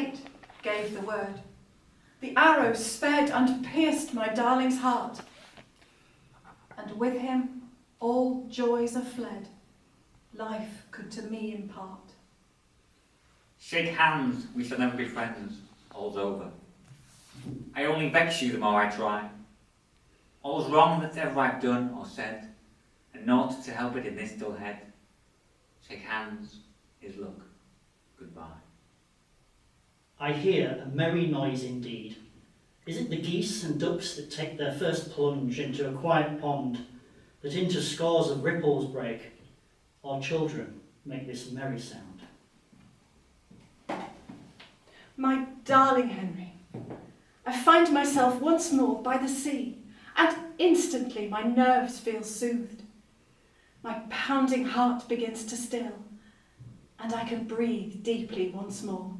fate gave the word. The arrow sped and pierced my darling's heart, and with him all joys are fled, life could to me impart. Shake hands, we shall never be friends, all's over. I only vex you the more I try. All's wrong that's ever I've done or said, and naught to help it in this dull head. Shake hands is luck, goodbye. I hear a merry noise indeed. Is it the geese and ducks that take their first plunge into a quiet pond, that into scores of ripples break, or children make this merry sound? My darling Henry, I find myself once more by the sea, and instantly my nerves feel soothed. My pounding heart begins to still, and I can breathe deeply once more.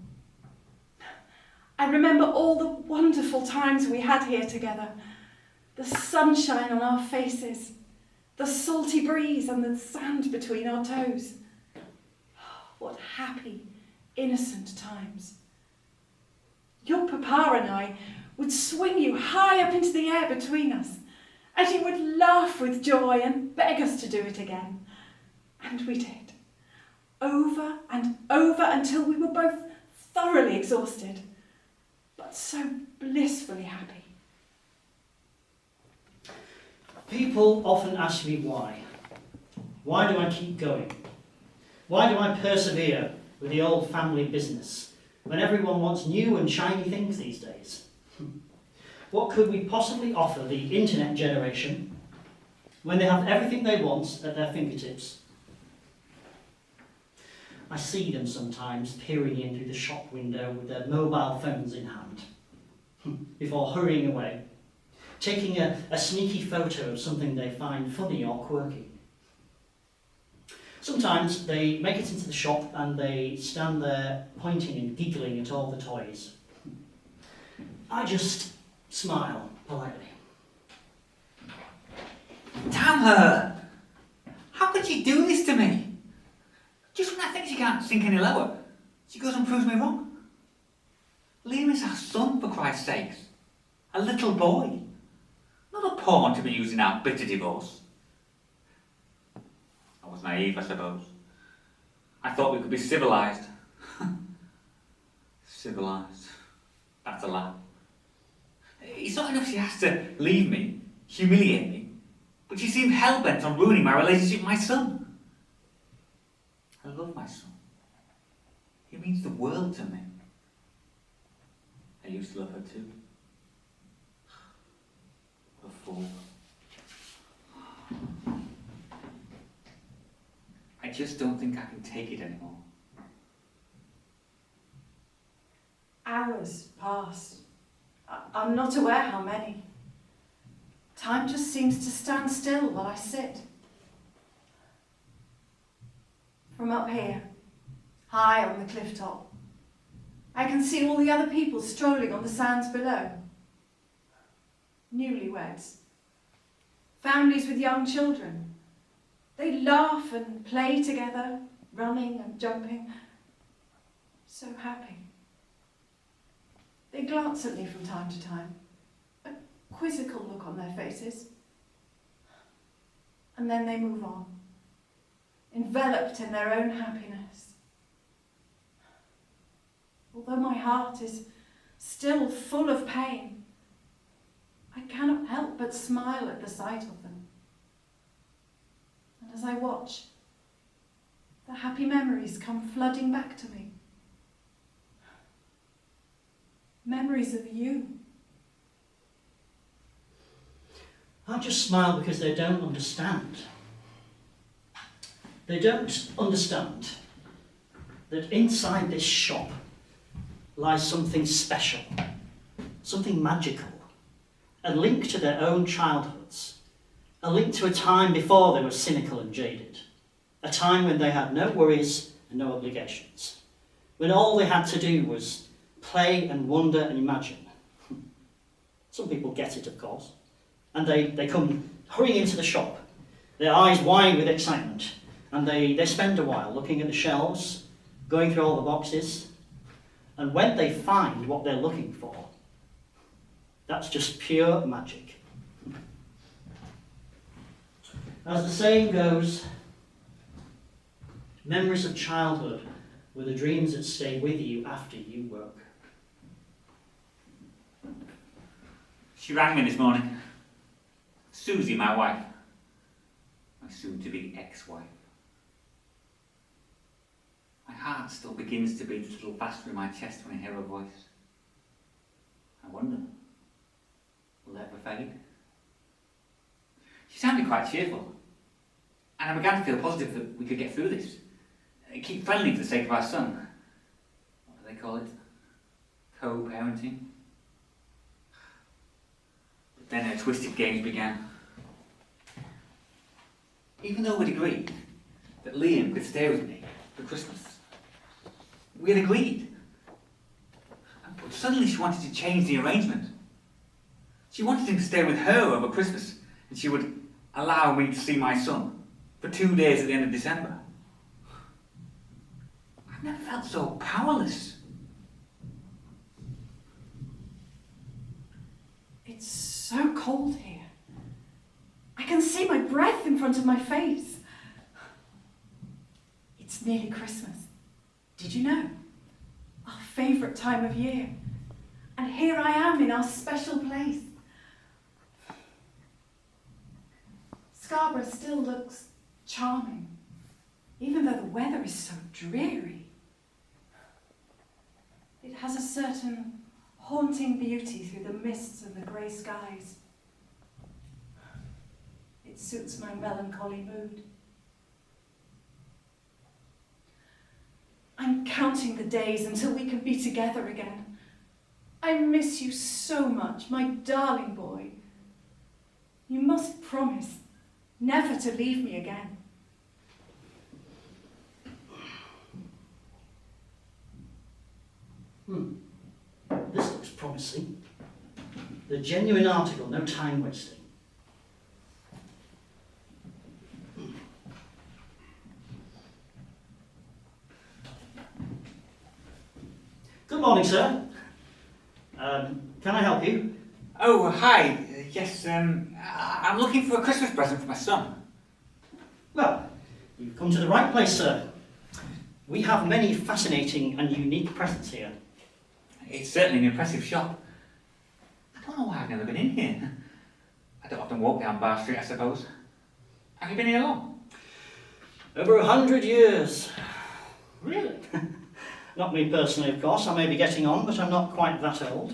I remember all the wonderful times we had here together, the sunshine on our faces, the salty breeze and the sand between our toes. What happy, innocent times. Your papa and I would swing you high up into the air between us, and you would laugh with joy and beg us to do it again. And we did, over and over until we were both thoroughly exhausted, but so blissfully happy. People often ask me why. Why do I keep going? Why do I persevere with the old family business when everyone wants new and shiny things these days? What could we possibly offer the internet generation when they have everything they want at their fingertips? I see them sometimes peering in through the shop window with their mobile phones in hand before hurrying away, taking a sneaky photo of something they find funny or quirky. Sometimes they make it into the shop and they stand there pointing and giggling at all the toys. I just smile politely. Damn her! How could she do this to me? Just when I think she can't sink any lower, she goes and proves me wrong. Liam is our son, for Christ's sakes. A little boy. Not a pawn to be used in our bitter divorce. I was naive, I suppose. I thought we could be civilised. Civilised. That's a lie. It's not enough she has to leave me, humiliate me, but she seemed hell-bent on ruining my relationship with my son. I love my son. He means the world to me. I used to love her too. What a fool. I just don't think I can take it anymore. Hours pass. I'm not aware how many. Time just seems to stand still while I sit. From up here, high on the cliff top, I can see all the other people strolling on the sands below. Newlyweds, families with young children. They laugh and play together, running and jumping. So happy. They glance at me from time to time, a quizzical look on their faces. And then they move on, enveloped in their own happiness. Although my heart is still full of pain, I cannot help but smile at the sight of them. And as I watch, the happy memories come flooding back to me. Memories of you. I just smile because they don't understand. They don't understand that inside this shop lies something special, something magical, a link to their own childhoods, a link to a time before they were cynical and jaded, a time when they had no worries and no obligations, when all they had to do was play and wonder and imagine. Some people get it, of course, and they come hurrying into the shop, their eyes wide with excitement, and they spend a while looking at the shelves, going through all the boxes, And when they find what they're looking for, that's just pure magic. As the saying goes, memories of childhood were the dreams that stay with you after you woke. She rang me this morning. Susie, my wife. My soon-to-be ex-wife. My heart still begins to beat a little faster in my chest when I hear her voice. I wonder, will that ever fade? She sounded quite cheerful, and I began to feel positive that we could get through this. Keep friendly for the sake of our son. What do they call it? Co-parenting? But then her twisted games began. Even though we'd agreed that Liam could stay with me for Christmas, we had agreed. But suddenly she wanted to change the arrangement. She wanted him to stay with her over Christmas, and she would allow me to see my son for 2 days at the end of December. I've never felt so powerless. It's so cold here. I can see my breath in front of my face. It's nearly Christmas. Did you know? Our favourite time of year. And here I am in our special place. Scarborough still looks charming, even though the weather is so dreary. It has a certain haunting beauty through the mists and the grey skies. It suits my melancholy mood. I'm counting the days until we can be together again. I miss you so much, my darling boy. You must promise never to leave me again. This looks promising. The genuine article, no time wasting. Good morning, sir. Can I help you? Oh, hi. Yes, I'm looking for a Christmas present for my son. Well, you've come to the right place, sir. We have many fascinating and unique presents here. It's certainly an impressive shop. I don't know why I've never been in here. I don't often walk down Bar Street, I suppose. Have you been here long? Over 100 years. Really? Not me personally, of course. I may be getting on, but I'm not quite that old.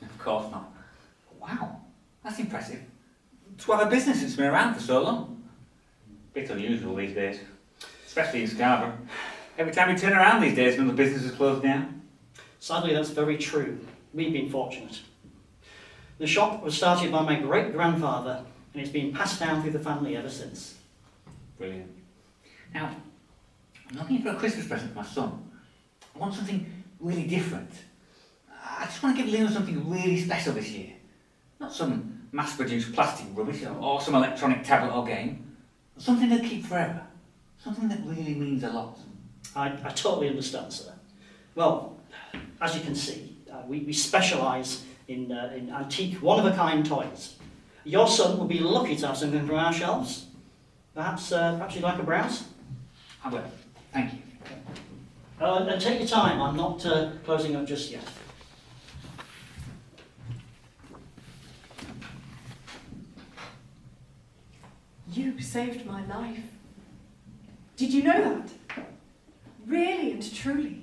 Of course not. Wow, that's impressive. To have a business that's been around for so long. Bit unusual these days, especially in Scarborough. Every time we turn around these days, another business is closed down. Sadly, that's very true. We've been fortunate. The shop was started by my great-grandfather, and it's been passed down through the family ever since. Brilliant. Now, I'm looking for a Christmas present for my son. I want something really different. I just want to give Liam something really special this year. Not some mass-produced plastic rubbish or some electronic tablet or game. Something that'll keep forever. Something that really means a lot. I totally understand, sir. Well, as you can see, we specialise in antique, one-of-a-kind toys. Your son will be lucky to have something from our shelves. Perhaps you'd like a browse? I will. Thank you. And take your time, I'm not closing up just yet. You saved my life. Did you know that? Really and truly.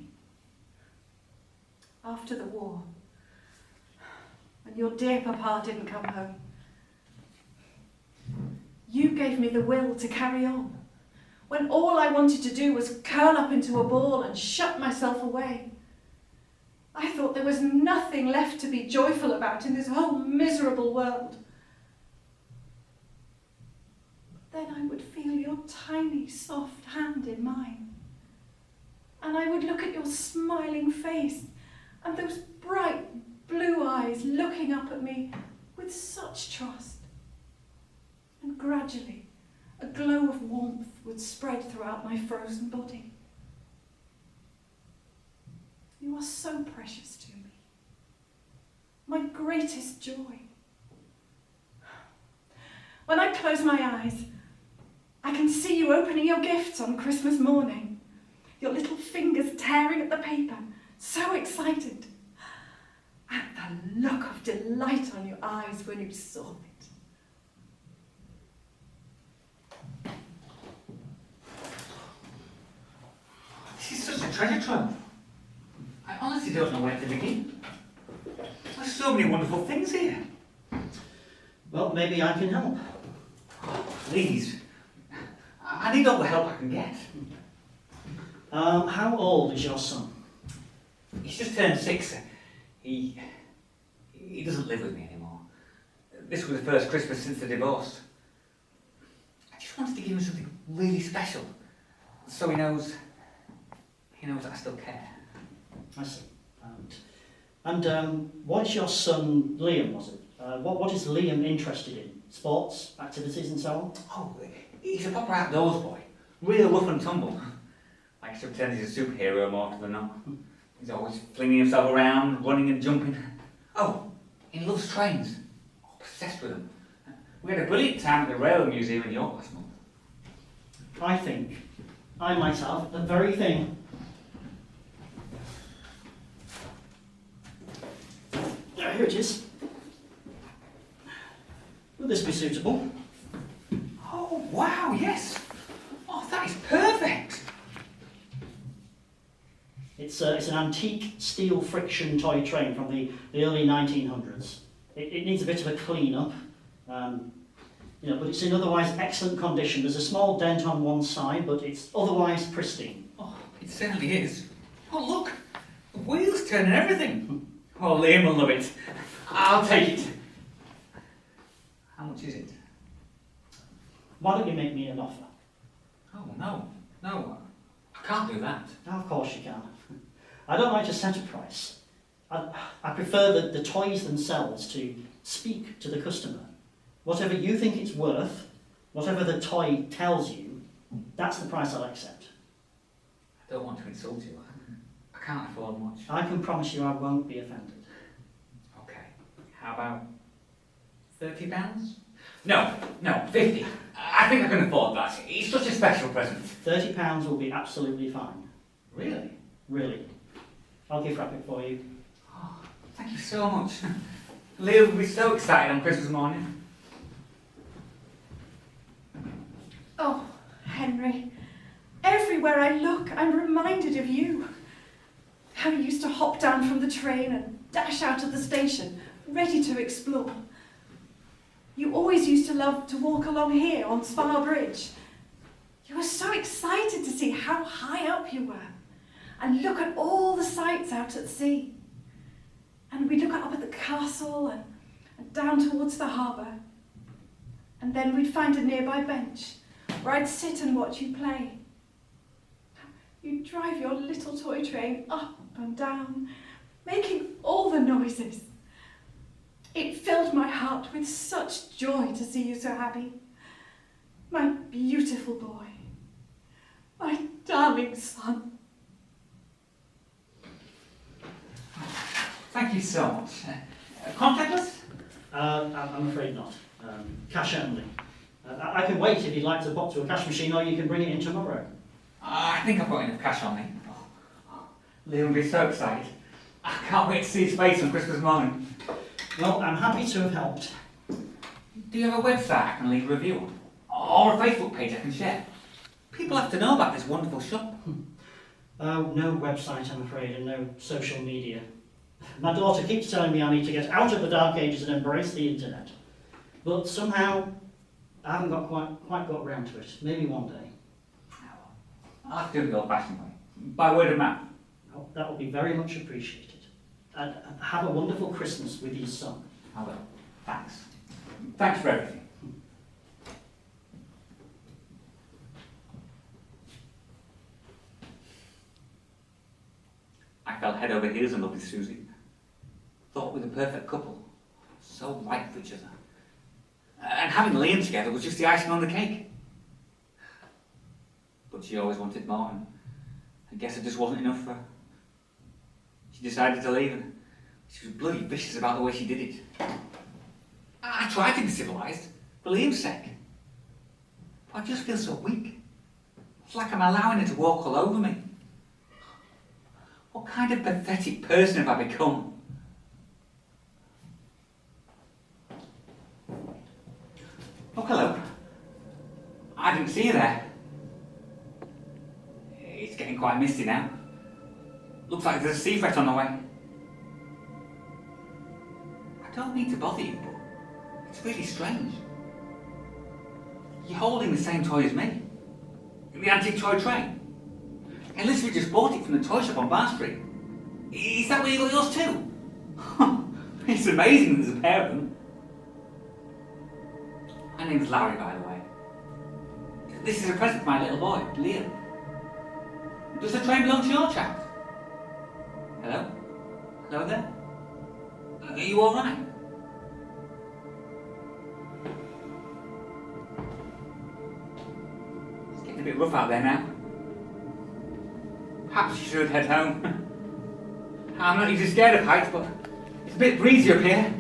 After the war, when your dear papa didn't come home, you gave me the will to carry on, when all I wanted to do was curl up into a ball and shut myself away. I thought there was nothing left to be joyful about in this whole miserable world. Then I would feel your tiny, soft hand in mine. And I would look at your smiling face and those bright blue eyes looking up at me with such trust. And gradually, a glow of warmth would spread throughout my frozen body. You You are so precious to me. My greatest joy. When I close my eyes, I can see you opening your gifts on Christmas morning, your little fingers tearing at the paper, so excited. And the look of delight on your eyes when you saw it. This is such a treasure trove. I honestly don't know where to begin. There's so many wonderful things here. Well, maybe I can help. Please. I need all the help I can get. How old is your son? He's just turned 6. He doesn't live with me anymore. This was the first Christmas since the divorce. I just wanted to give him something really special, so he knows that I still care. I see. What's your son, Liam, was it? What is Liam interested in? Sports, activities and so on? Oh, he's a proper outdoors boy. Real rough and tumble. Likes to pretend he's a superhero more often than not. He's always flinging himself around, running and jumping. Oh, he loves trains. Oh, obsessed with them. We had a brilliant time at the Railway Museum in York last month. I think I might have the very thing. Here it is. Will this be suitable? Oh, wow, yes. Oh, that is perfect. It's an antique steel friction toy train from the early 1900s. It needs a bit of a clean-up, but it's in otherwise excellent condition. There's a small dent on one side, but it's otherwise pristine. Oh, it certainly is. Oh, look. The wheels turn and everything. Oh, Liam will love it. I'll take it. How much is it? Why don't you make me an offer? Oh, no. I can't do that. Now, of course you can. I don't like to set a price. I prefer the toys themselves to speak to the customer. Whatever you think it's worth, whatever the toy tells you, that's the price I'll accept. I don't want to insult you. I can't afford much. I can promise you I won't be offended. Okay. How about £30? No, 50. I think I can afford that. It's such a special present. £30 will be absolutely fine. Really? Really. I'll gift wrap it for you. Oh, thank you so much. Leo will be so excited on Christmas morning. Oh, Henry, everywhere I look, I'm reminded of you. How you used to hop down from the train and dash out of the station, ready to explore. You always used to love to walk along here on Spar Bridge. You were so excited to see how high up you were and look at all the sights out at sea. And we'd look up at the castle and down towards the harbour. And then we'd find a nearby bench where I'd sit and watch you play. You'd drive your little toy train up and down, making all the noises. It filled my heart with such joy to see you so happy. My beautiful boy. My darling son. Thank you so much. Contactless? I'm afraid not. Cash only. I can wait if you'd like to pop to a cash machine, or you can bring it in tomorrow. I think I've got enough cash on me. Leo will be so excited. I can't wait to see his face on Christmas morning. Well, I'm happy to have helped. Do you have a website I can leave a review on? Or a Facebook page I can share? People have to know about this wonderful shop. No website, I'm afraid, and no social media. My daughter keeps telling me I need to get out of the dark ages and embrace the internet. But somehow, I haven't quite got round to it. Maybe one day. I'll have to do it the old-fashioned way. By word of mouth. Oh, that will be very much appreciated. And have a wonderful Christmas with your son. I will. Thanks. Thanks for everything. I fell head over heels in love with Susie. Thought we were the perfect couple. So right for each other. And having Liam together was just the icing on the cake. But she always wanted more, and I guess it just wasn't enough for her. decided to leave, and she was bloody vicious about the way she did it. I tried to be civilised, for Liam's sake. But I just feel so weak. It's like I'm allowing her to walk all over me. What kind of pathetic person have I become? Oh, hello. I didn't see you there. It's getting quite misty now. Looks like there's a sea threat on the way. I don't mean to bother you, but it's really strange. You're holding the same toy as me. The antique toy train. Elizabeth just bought it from the toy shop on Bar Street. Is that where you got yours too? It's amazing there's a pair of them. My name's Larry, by the way. This is a present for my little boy, Liam. Does the train belong to your child? Hello? Hello there? Are you alright? It's getting a bit rough out there now. Perhaps you should head home. I'm not usually scared of heights, but it's a bit breezy up here.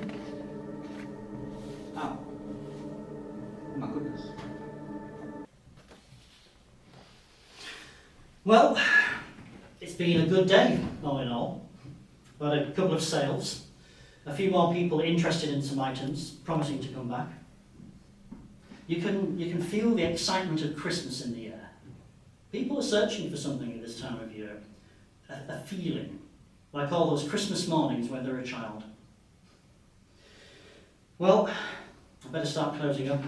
Oh. Oh my goodness. Well, it's been a good day, all in all. Got a couple of sales, a few more people interested in some items, promising to come back. You can feel the excitement of Christmas in the air. People are searching for something at this time of year, a feeling, like all those Christmas mornings when they're a child. Well, I better start closing up.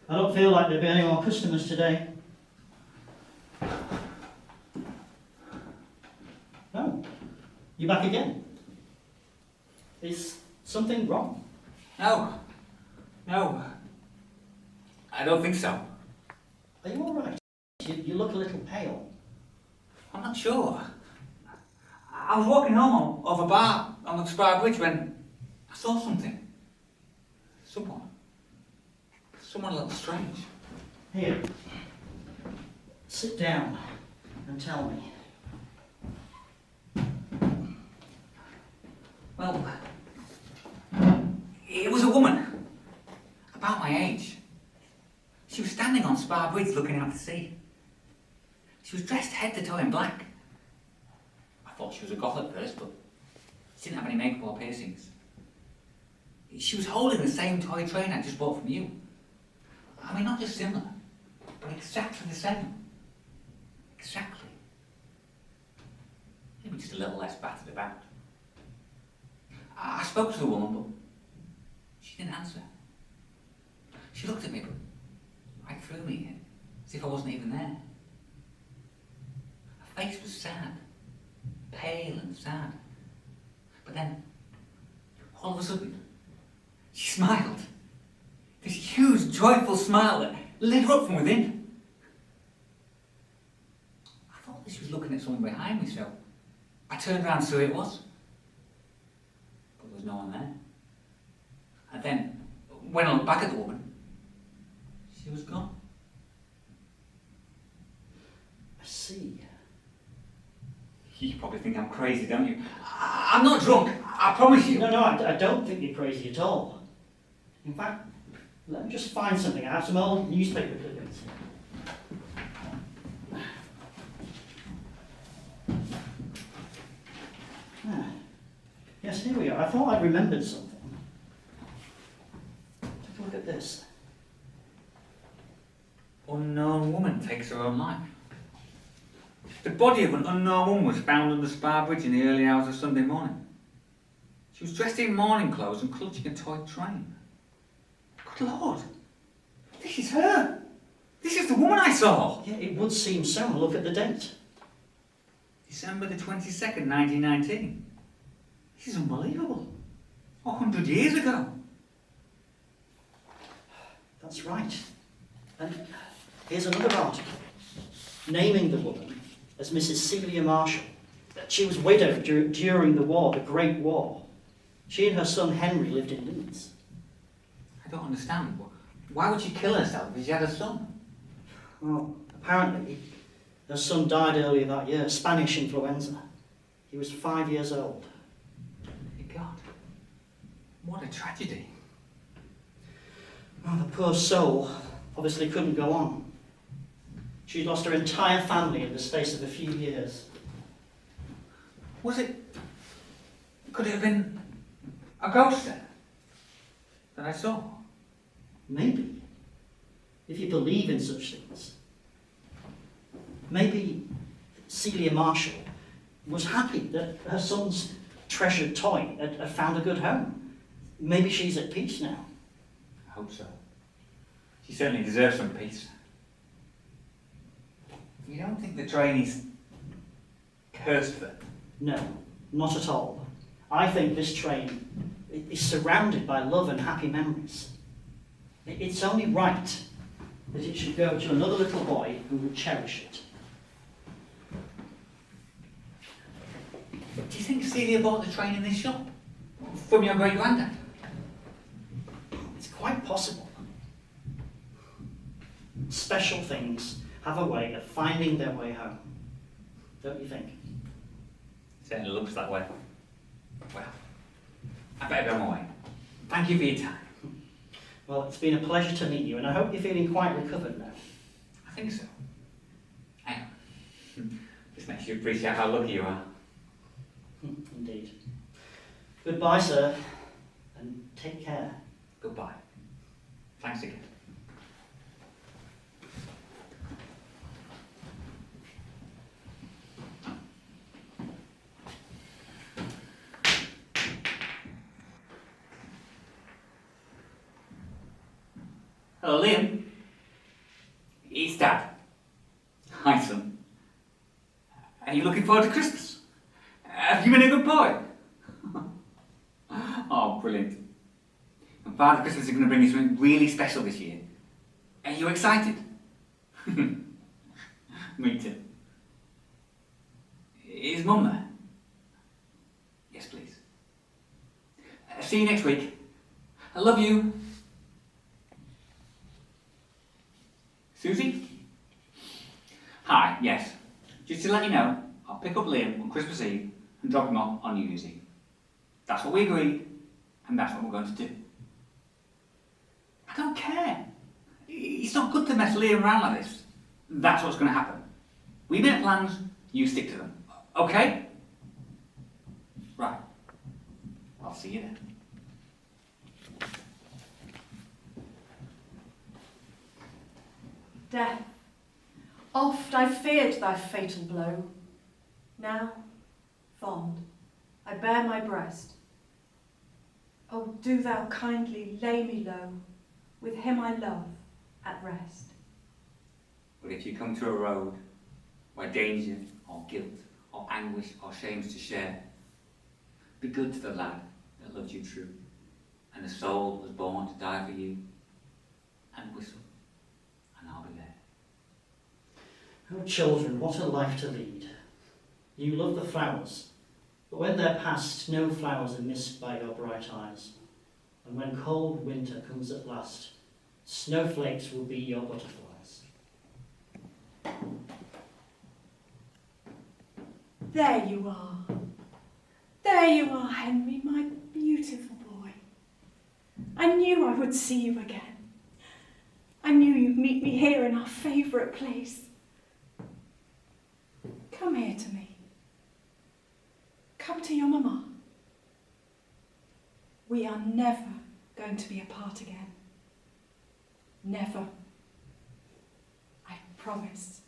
I don't feel like there'll be any more customers today. Oh, you back again? Is something wrong? No. I don't think so. Are you all right? You look a little pale. I'm not sure. I was walking home over bar on the Spar Bridge when I saw something. Someone a little strange. Here, sit down and tell me. Well, it was a woman, about my age. She was standing on Spar Bridge looking out to sea. She was dressed head to toe in black. I thought she was a goth at first, but she didn't have any makeup or piercings. She was holding the same toy train I just bought from you. I mean, not just similar, but exactly the same. Exactly. Maybe just a little less battered about. I spoke to the woman, but she didn't answer. She looked at me, but right through me, as if I wasn't even there. Her face was sad, pale and sad. But then, all of a sudden, she smiled. This huge, joyful smile that lit her up from within. I thought that she was looking at someone behind me, so I turned around and saw who it was. But there was no one there. And then, when I looked back at the woman, she was gone. I see. You probably think I'm crazy, don't you? I'm not drunk, I promise you. No, I don't think you're crazy at all. In fact, let me just find something. I have some old newspaper clippings. Ah, yes, here we are. I thought I'd remembered something. Take a look at this. Unknown woman takes her own life. The body of an unknown woman was found under Spar Bridge in the early hours of Sunday morning. She was dressed in morning clothes and clutching a toy train. Good Lord! This is her! This is the woman I saw! Yeah, it would seem so. Look at the date. December the 22nd, 1919. This is unbelievable. 100 years ago. That's right. And here's another article naming the woman as Mrs. Celia Marshall. She was widowed during the war, the Great War. She and her son Henry lived in Leeds. I don't understand. Why would she kill herself if she had a son? Well, apparently, her son died earlier that year, Spanish influenza. He was 5 years old. What a tragedy. Well, the poor soul obviously couldn't go on. She'd lost her entire family in the space of a few years. Was it... Could it have been a ghost then? That I saw? Maybe. If you believe in such things. Maybe Celia Marshall was happy that her son's treasured toy had found a good home. Maybe she's at peace now. I hope so. She certainly deserves some peace. You don't think the train is cursed then? No, not at all. I think this train is surrounded by love and happy memories. It's only right that it should go to another little boy who would cherish it. Do you think Celia bought the train in this shop? From your great-granddad? It's quite possible. Special things have a way of finding their way home. Don't you think? Certainly looks that way. Well, I better go my way. Thank you for your time. Well, it's been a pleasure to meet you, and I hope you're feeling quite recovered now. I think so. I am. This makes you appreciate how lucky you are. Indeed. Goodbye, sir, and take care. Goodbye. Thanks again. Hello, Liam. It's Dad. Hi, son. Are you looking forward to Christmas? Have you been a good boy? Oh, brilliant. And Father Christmas is going to bring you something really special this year. Are you excited? Me too. Is Mum there? Yes, please. See you next week. I love you. Susie? Hi, yes. Just to let you know, I'll pick up Liam on Christmas Eve and drop him off on New Year's Eve. That's what we agreed, and that's what we're going to do. I don't care. It's not good to mess Liam around like this. That's what's going to happen. We make plans, you stick to them. Okay? Right. I'll see you then. Death, oft I feared thy fatal blow. Now, fond, I bear my breast. Oh, do thou kindly lay me low, with him I love at rest. But if you come to a road where danger or guilt or anguish or shame's to share, be good to the lad that loved you true, and the soul was born to die for you, and whistle, and I'll be there. Oh, children, what a life to lead. You love the flowers, but when they're past, no flowers are missed by your bright eyes. And when cold winter comes at last, snowflakes will be your butterflies. There you are. There you are, Henry, my beautiful boy. I knew I would see you again. I knew you'd meet me here in our favourite place. Come here to me. Come to your mamma. We are never going to be apart again. Never. I promise.